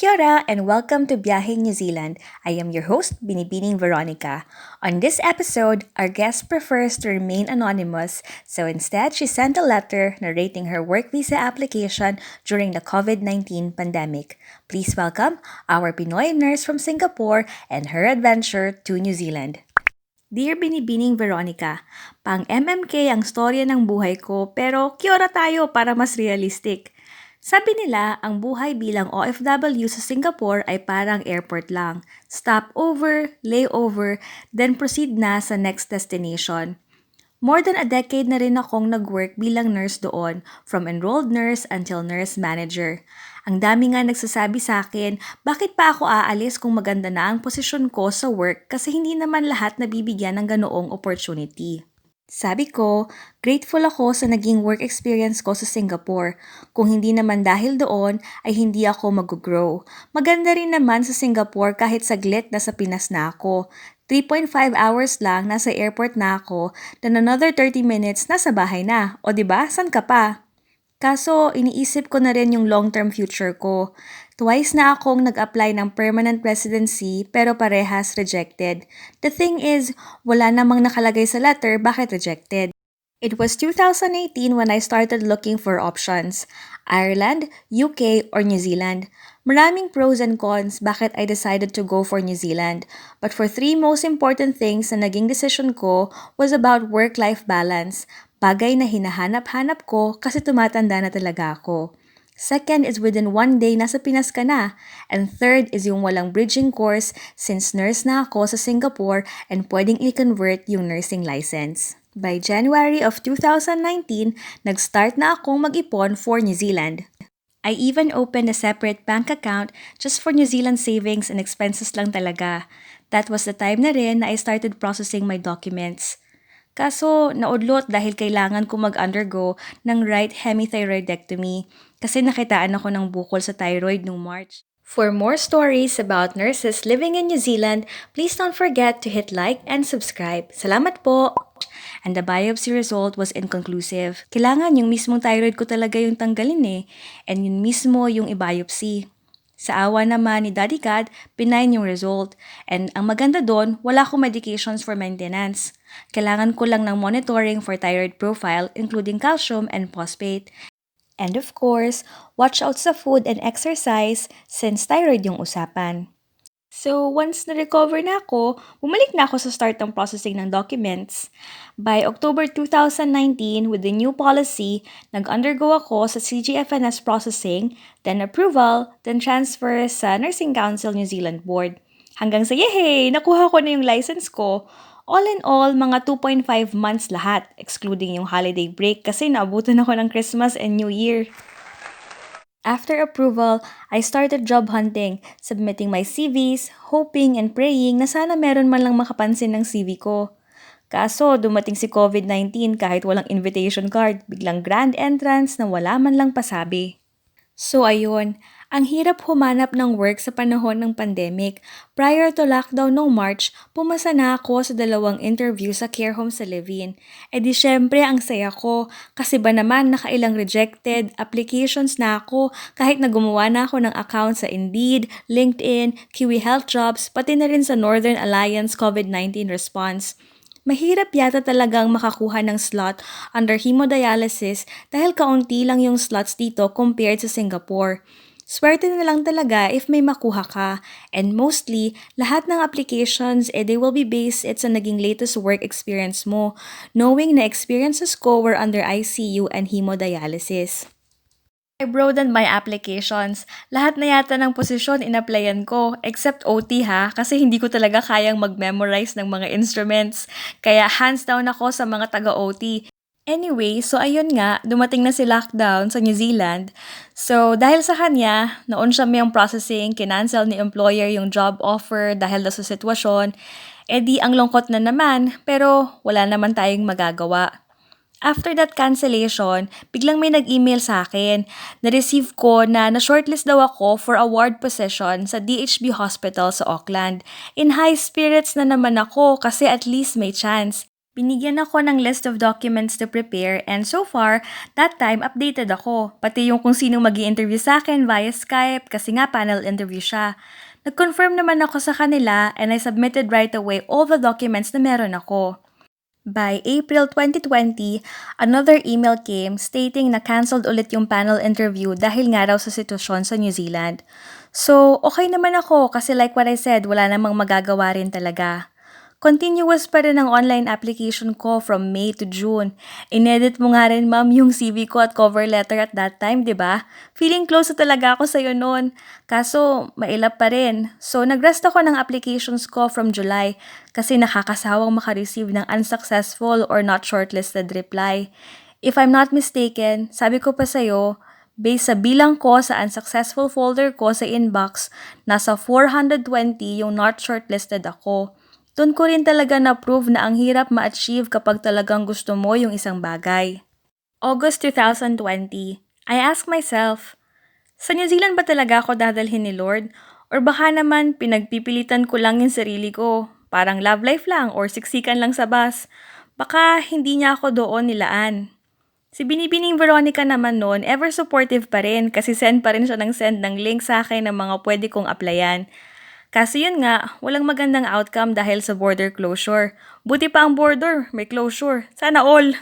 Kia ora and welcome to Byaheng New Zealand. I am your host, Binibining Veronica. On this episode, our guest prefers to remain anonymous, so instead she sent a letter narrating her work visa application during the COVID-19 pandemic. Please welcome our Pinoy nurse from Singapore and her adventure to New Zealand. Dear Binibining Veronica, pang MMK ang storya ng buhay ko pero kiora tayo para mas realistic. Sabi nila, ang buhay bilang OFW sa Singapore ay parang airport lang. Stopover, layover, then proceed na sa next destination. More than a decade na rin akong nag-work bilang nurse doon, from enrolled nurse until nurse manager. Ang dami nga nagsasabi sa akin, bakit pa ako aalis kung maganda na ang posisyon ko sa work kasi hindi naman lahat nabibigyan ng ganoong opportunity. Sabi ko, grateful ako sa naging work experience ko sa Singapore. Kung hindi naman dahil doon, ay hindi ako mag-grow. Maganda rin naman sa Singapore kahit saglit nasa Pinas na ako. 3.5 hours lang nasa airport na ako, then another 30 minutes nasa bahay na. O diba, san ka pa? Kaso, iniisip ko na rin yung long-term future ko. Twice na akong nag-apply ng permanent residency pero parehas rejected. The thing is, wala namang nakalagay sa letter bakit rejected. It was 2018 when I started looking for options. Ireland, UK, or New Zealand. Maraming pros and cons bakit I decided to go for New Zealand. But for three most important things na naging decision ko was about work-life balance. Bagay na hinahanap-hanap ko kasi tumatanda na talaga ako. Second is within one day nasa Pinas ka na. And third is yung walang bridging course since nurse na ako sa Singapore and pwedeng i-convert yung nursing license. By January of 2019, nag-start na akong mag-ipon for New Zealand. I even opened a separate bank account just for New Zealand savings and expenses lang talaga. That was the time na rin na I started processing my documents. Kaso, naudlot dahil kailangan ko mag-undergo ng right hemithyroidectomy kasi nakitaan ako ng bukol sa thyroid noong March. For more stories about nurses living in New Zealand, please don't forget to hit like and subscribe. Salamat po! And the biopsy result was inconclusive. Kailangan yung mismong thyroid ko talaga yung tanggalin and yun mismo yung i-biopsy. Sa awa naman ni Daddy God, benign yung result. And ang maganda doon, wala akong medications for maintenance. Kailangan ko lang ng monitoring for thyroid profile including calcium and phosphate. And of course, watch out sa food and exercise since thyroid yung usapan. So, once na-recover na ako, bumalik na ako sa start ng processing ng documents. By October 2019, with the new policy, nag-undergo ako sa CGFNS processing, then approval, then transfer sa Nursing Council New Zealand Board. Hanggang sa yehey! Nakuha ko na yung license ko. All in all, mga 2.5 months lahat, excluding yung holiday break kasi naabutan ako ng Christmas and New Year. After approval, I started job hunting, submitting my CVs, hoping and praying na sana meron man lang makapansin ng CV ko. Kaso, dumating si Covid-19 kahit walang invitation card, biglang grand entrance na wala man lang pasabi. So ayun, ang hirap humanap ng work sa panahon ng pandemic. Prior to lockdown noong March, pumasa na ako sa 2 interview sa care home sa Levin. E di syempre ang saya ko kasi ba naman nakailang rejected applications na ako kahit na gumawa na ako ng account sa Indeed, LinkedIn, Kiwi Health Jobs, pati na rin sa Northern Alliance COVID-19 response. Mahirap yata talagang makakuha ng slot under hemodialysis dahil kaunti lang yung slots dito compared sa Singapore. Swerte na lang talaga if may makuha ka. And mostly, lahat ng applications they will be based sa naging latest work experience mo, knowing na experiences ko were under ICU and hemodialysis. I broadened my applications. Lahat na yata ng posisyon in-applyan ko, except OT kasi hindi ko talaga kayang mag-memorize ng mga instruments. Kaya hands down ako sa mga taga-OT. Anyway, so ayun nga, dumating na si lockdown sa New Zealand. So dahil sa kanya, noon siya may processing, kinancel ni employer yung job offer dahil sa sitwasyon. Di ang lungkot na naman, pero wala naman tayong magagawa. After that cancellation, biglang may nag-email sa akin. Na-receive ko na na-shortlist daw ako for a ward position sa DHB Hospital sa Auckland. In high spirits na naman ako kasi at least may chance. Binigyan ako ng list of documents to prepare and so far, that time updated ako. Pati yung kung sino mag-i-interview sa akin via Skype kasi nga panel interview siya. Nag-confirm naman ako sa kanila and I submitted right away all the documents na meron ako. By April 2020, another email came stating na cancelled ulit yung panel interview dahil nga raw sa sitwasyon sa New Zealand. So, okay naman ako kasi like what I said, wala namang magagawa rin talaga. Continuous pa rin ang online application ko from May to June. Inedit mo nga rin, ma'am, yung CV ko at cover letter at that time, di ba? Feeling close na talaga ako sa'yo noon. Kaso, mailap pa rin. So, nag-rest ako ng applications ko from July kasi nakakasawang makareceive ng unsuccessful or not shortlisted reply. If I'm not mistaken, sabi ko pa sa'yo, based sa bilang ko sa unsuccessful folder ko sa inbox, nasa 420 yung not shortlisted ako. Doon ko rin talaga na-prove na ang hirap ma-achieve kapag talagang gusto mo yung isang bagay. August 2020, I asked myself, sa New Zealand ba talaga ako dadalhin ni Lord? Or baka naman pinagpipilitan ko lang yung sarili ko, parang love life lang or siksikan lang sa bus. Baka hindi niya ako doon nilaan. Si Binibining Veronica naman noon, ever supportive pa rin kasi send pa rin siya ng send ng link sa akin ng mga pwede kong applyan. Kasi yun nga, walang magandang outcome dahil sa border closure. Buti pa ang border, may closure. Sana all!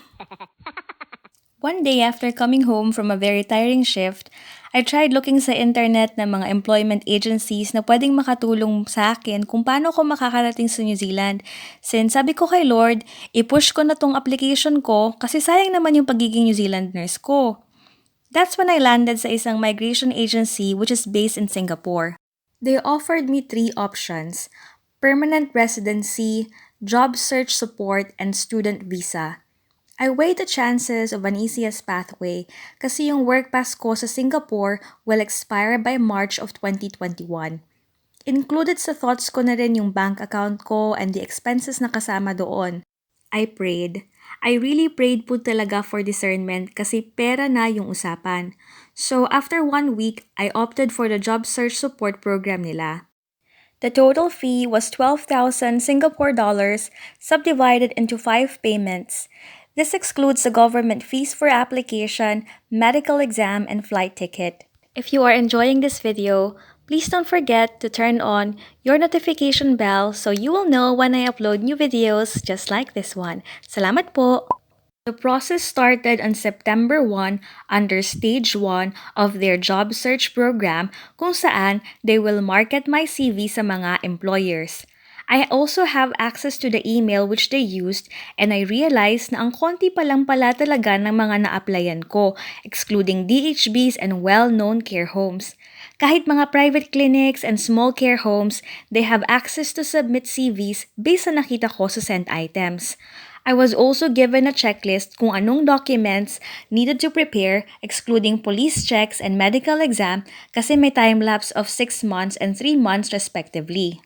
One day after coming home from a very tiring shift, I tried looking sa internet ng mga employment agencies na pwedeng makatulong sa akin kung paano ko makakarating sa New Zealand. Since sabi ko kay Lord, i-push ko na tong application ko kasi sayang naman yung pagiging New Zealand nurse ko. That's when I landed sa isang migration agency which is based in Singapore. They offered me 3 options: permanent residency, job search support, and student visa. I weighed the chances of an easiest pathway kasi yung work pass ko sa Singapore will expire by March of 2021. Included sa thoughts ko na rin yung bank account ko and the expenses na kasama doon. I prayed. I really prayed po talaga for discernment kasi pera na yung usapan. So after 1 week, I opted for the job search support program nila. The total fee was 12,000 Singapore dollars subdivided into 5 payments. This excludes the government fees for application, medical exam, and flight ticket. If you are enjoying this video, please don't forget to turn on your notification bell so you will know when I upload new videos just like this one. Salamat po! The process started on September 1 under Stage 1 of their job search program kung saan they will market my CV sa mga employers. I also have access to the email which they used and I realized na ang konti pa lang pala talaga ng mga na-applyan ko, excluding DHBs and well-known care homes. Kahit mga private clinics and small care homes, they have access to submit CVs based sa nakita ko sa sent items. I was also given a checklist kung anong documents needed to prepare, excluding police checks and medical exam kasi may time lapse of 6 months and 3 months respectively.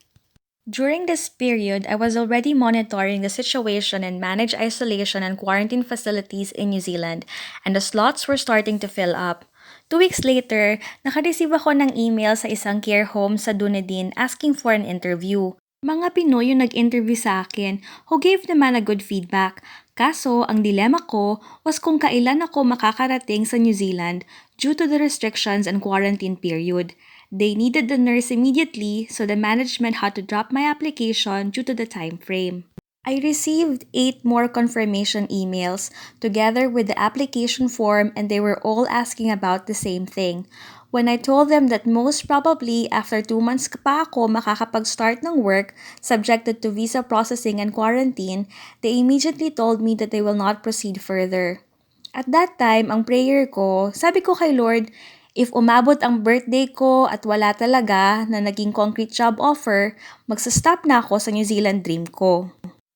During this period, I was already monitoring the situation in managed isolation and quarantine facilities in New Zealand, and the slots were starting to fill up. 2 weeks later, nakareceive ako ng email sa isang care home sa Dunedin asking for an interview. Mga Pinoy yung nag-interview sa akin who gave naman a good feedback. Kaso, ang dilemma ko was kung kailan ako makakarating sa New Zealand due to the restrictions and quarantine period. They needed the nurse immediately, so the management had to drop my application due to the time frame. I received 8 more confirmation emails together with the application form and they were all asking about the same thing. When I told them that most probably after 2 months pa ako makakapag-start ng work subjected to visa processing and quarantine, they immediately told me that they will not proceed further. At that time, ang prayer ko, sabi ko kay Lord, if umabot ang birthday ko at wala talaga na naging concrete job offer, magsa-stop na ako sa New Zealand dream ko.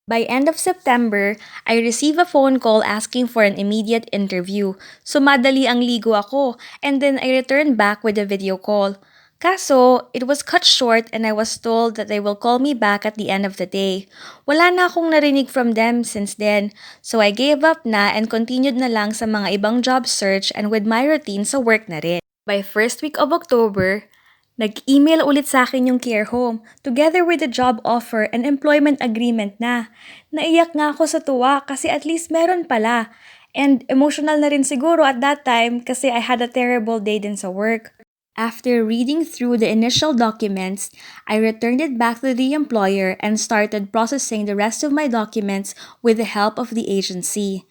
By end of September, I received a phone call asking for an immediate interview. So madali ang ligo ako and then I returned back with a video call. Kaso, it was cut short and I was told that they will call me back at the end of the day. Wala na akong narinig from them since then, so I gave up na and continued na lang sa mga ibang job search and with my routine sa work na rin. By first week of October, Nag-email ulit sa akin yung care home, together with the job offer and employment agreement na. Naiyak nga ako sa tuwa kasi at least meron pala. And emotional na rin siguro at that time kasi I had a terrible day din sa work. After reading through the initial documents, I returned it back to the employer and started processing the rest of my documents with the help of the agency.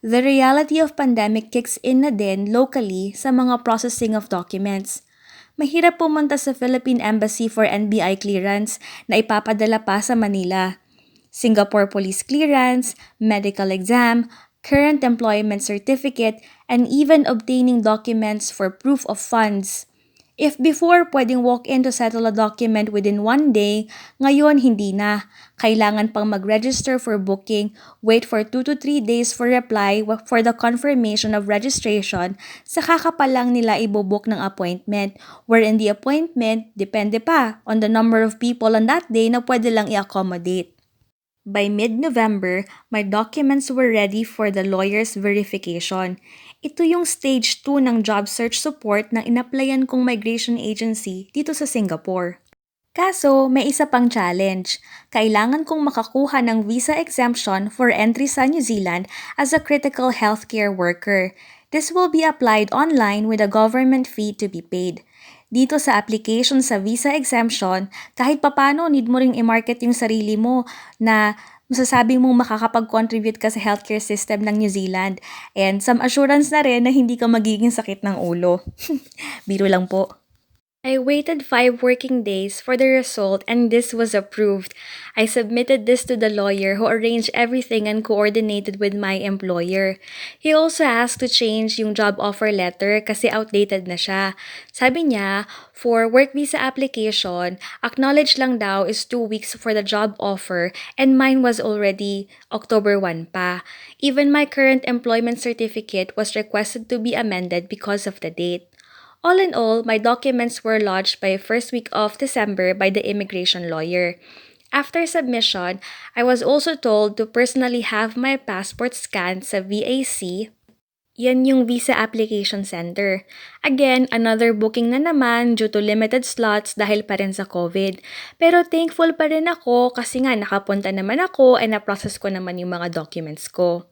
The reality of pandemic kicks in na din locally sa mga processing of documents. Mahirap pumunta sa Philippine Embassy for NBI clearance na ipapadala pa sa Manila. Singapore police clearance, medical exam, current employment certificate, and even obtaining documents for proof of funds. If before pwedeng walk-in to settle a document within 1 day, ngayon hindi na. Kailangan pang mag-register for booking, wait for 2 to 3 days for reply for the confirmation of registration, saka ka pa lang nila ibobook ng appointment, wherein the appointment depende pa on the number of people on that day na pwede lang i-accommodate. By mid-November, my documents were ready for the lawyer's verification. Ito yung stage 2 ng job search support na in-applyan kong migration agency dito sa Singapore. Kaso, may isa pang challenge. Kailangan kong makakuha ng visa exemption for entry sa New Zealand as a critical healthcare worker. This will be applied online with a government fee to be paid. Dito sa application sa visa exemption, kahit papano need mo ring i-market yung sarili mo na masasabi mong makakapag-contribute ka sa healthcare system ng New Zealand and some assurance na rin na hindi ka magiging sakit ng ulo. Biro lang po. I waited 5 working days for the result and this was approved. I submitted this to the lawyer who arranged everything and coordinated with my employer. He also asked to change yung job offer letter kasi outdated na siya. Sabi niya, for work visa application, acknowledge lang daw is 2 weeks for the job offer and mine was already October 1 pa. Even my current employment certificate was requested to be amended because of the date. All in all, my documents were lodged by first week of December by the immigration lawyer. After submission, I was also told to personally have my passport scanned sa VAC. Yan yung Visa Application Center. Again, another booking na naman due to limited slots dahil pa rin sa COVID. Pero thankful pa rin ako kasi nga nakapunta naman ako and na-process ko naman yung mga documents ko.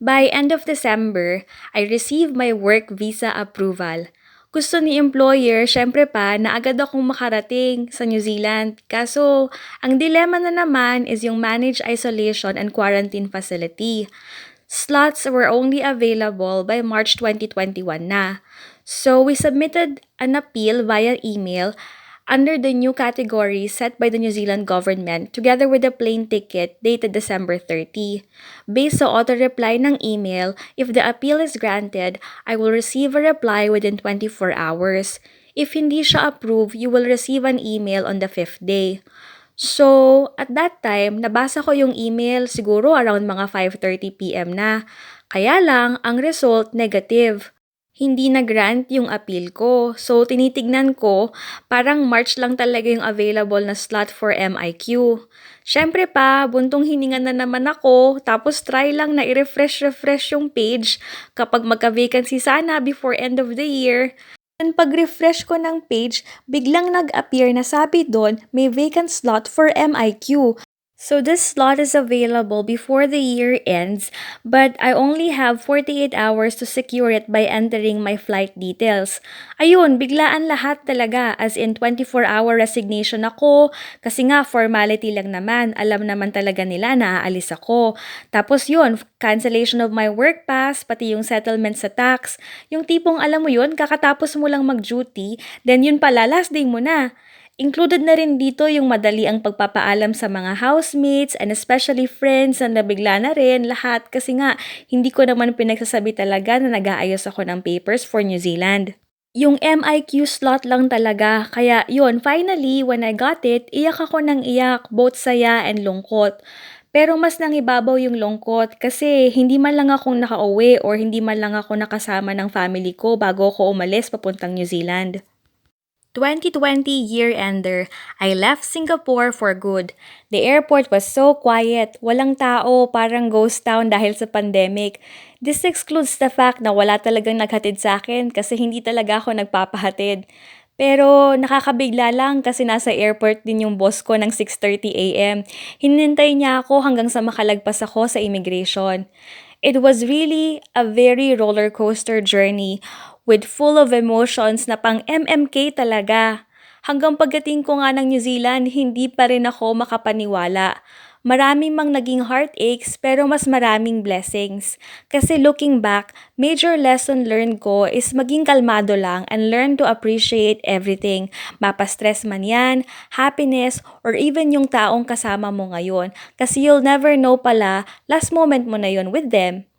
By end of December, I received my work visa approval. Gusto ni employer, syempre pa, na agad akong makarating sa New Zealand. Kaso, ang dilemma na naman is yung managed isolation and quarantine facility. Slots were only available by March 2021 na. So, we submitted an appeal via email under the new category set by the New Zealand government together with a plane ticket dated December 30. Based sa auto-reply ng email, if the appeal is granted, I will receive a reply within 24 hours. If hindi siya approved, you will receive an email on the 5th day. So, at that time, nabasa ko yung email siguro around mga 5:30 PM na. Kaya lang, ang result, negative. Hindi na-grant yung appeal ko. So, tinitignan ko, parang March lang talaga yung available na slot for MIQ. Syempre pa, buntong hininga na naman ako, tapos try lang na i-refresh yung page kapag magka-vacancy sana before end of the year. And pag-refresh ko ng page, biglang nag-appear na sabi doon may vacant slot for MIQ. So this slot is available before the year ends, but I only have 48 hours to secure it by entering my flight details. Ayun, biglaan lahat talaga, as in 24-hour resignation ako, kasi nga formality lang naman, alam naman talaga nila na aalis ako. Tapos yun, cancellation of my work pass, pati yung settlement sa tax, yung tipong alam mo yun, kakatapos mo lang mag-duty, then yun pala, last day mo na. Included na rin dito yung madali ang pagpapaalam sa mga housemates and especially friends na nabigla na rin lahat kasi nga hindi ko naman pinagsasabi talaga na nag-aayos ako ng papers for New Zealand. Yung MIQ slot lang talaga, kaya yun, finally, when I got it, iyak ako ng iyak, both saya and lungkot. Pero mas nangibabaw yung lungkot kasi hindi man lang akong nakauwi or hindi man lang ako nakasama ng family ko bago ako umalis papuntang New Zealand. 2020 year-ender, I left Singapore for good. The airport was so quiet, walang tao, parang ghost town dahil sa pandemic. This excludes the fact na wala talagang naghatid sa akin kasi hindi talaga ako nagpapahatid. Pero nakakabigla lang kasi nasa airport din yung boss ko ng 6:30 AM. Hinintay niya ako hanggang sa makalagpas ako sa immigration. It was really a very roller coaster journey with full of emotions na pang MMK talaga. Hanggang pagdating ko nga ng New Zealand, hindi pa rin ako makapaniwala. Marami mang naging heartaches pero mas maraming blessings. Kasi looking back, major lesson learned ko is maging kalmado lang and learn to appreciate everything. Mapa-stress man yan, happiness, or even yung taong kasama mo ngayon. Kasi you'll never know pala, last moment mo na yun with them.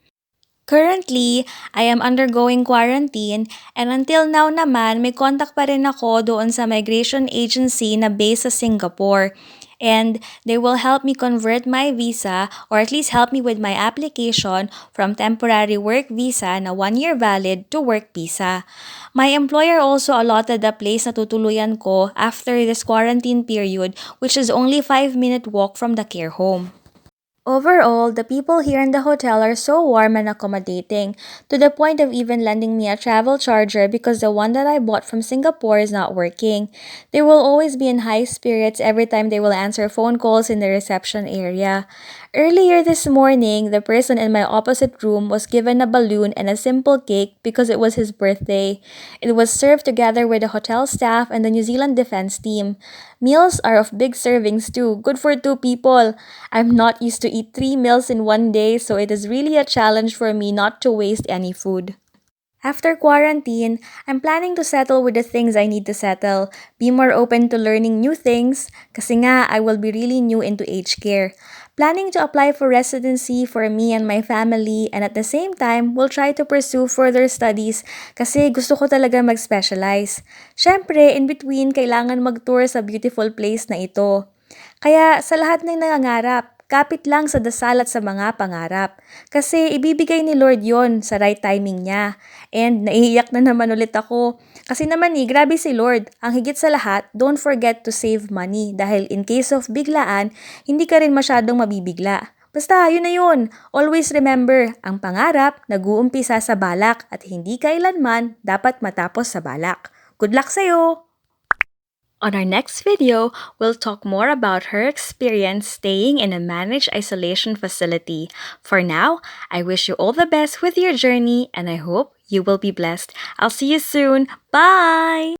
Currently, I am undergoing quarantine and until now naman may contact pa rin ako doon sa migration agency na based sa Singapore. And they will help me convert my visa or at least help me with my application from temporary work visa na 1 year valid to work visa. My employer also allotted the place na tutuluyan ko after this quarantine period, which is only 5-minute walk from the care home. Overall, the people here in the hotel are so warm and accommodating, to the point of even lending me a travel charger because the one that I bought from Singapore is not working. They will always be in high spirits every time they will answer phone calls in the reception area. Earlier this morning, the person in my opposite room was given a balloon and a simple cake because it was his birthday. It was served together with the hotel staff and the New Zealand defense team. Meals are of big servings too, good for 2 people. I'm not used to eat 3 meals in one day, so it is really a challenge for me not to waste any food. After quarantine, I'm planning to settle with the things I need to settle, be more open to learning new things, kasi nga I will be really new into aged care. Planning to apply for residency for me and my family, and at the same time, we'll try to pursue further studies kasi gusto ko talaga mag-specialize. Syempre, in between, kailangan mag-tour sa beautiful place na ito. Kaya sa lahat ng nangangarap, kapit lang sa dasal at sa mga pangarap. Kasi ibibigay ni Lord yon sa right timing niya. And naiiyak na naman ulit ako. Kasi naman grabe si Lord. Ang higit sa lahat, don't forget to save money. Dahil in case of biglaan, hindi ka rin masyadong mabibigla. Basta, yun na yun. Always remember, ang pangarap nag-uumpisa sa balak at hindi kailanman dapat matapos sa balak. Good luck sa'yo! On our next video, we'll talk more about her experience staying in a managed isolation facility. For now, I wish you all the best with your journey and I hope you will be blessed. I'll see you soon. Bye!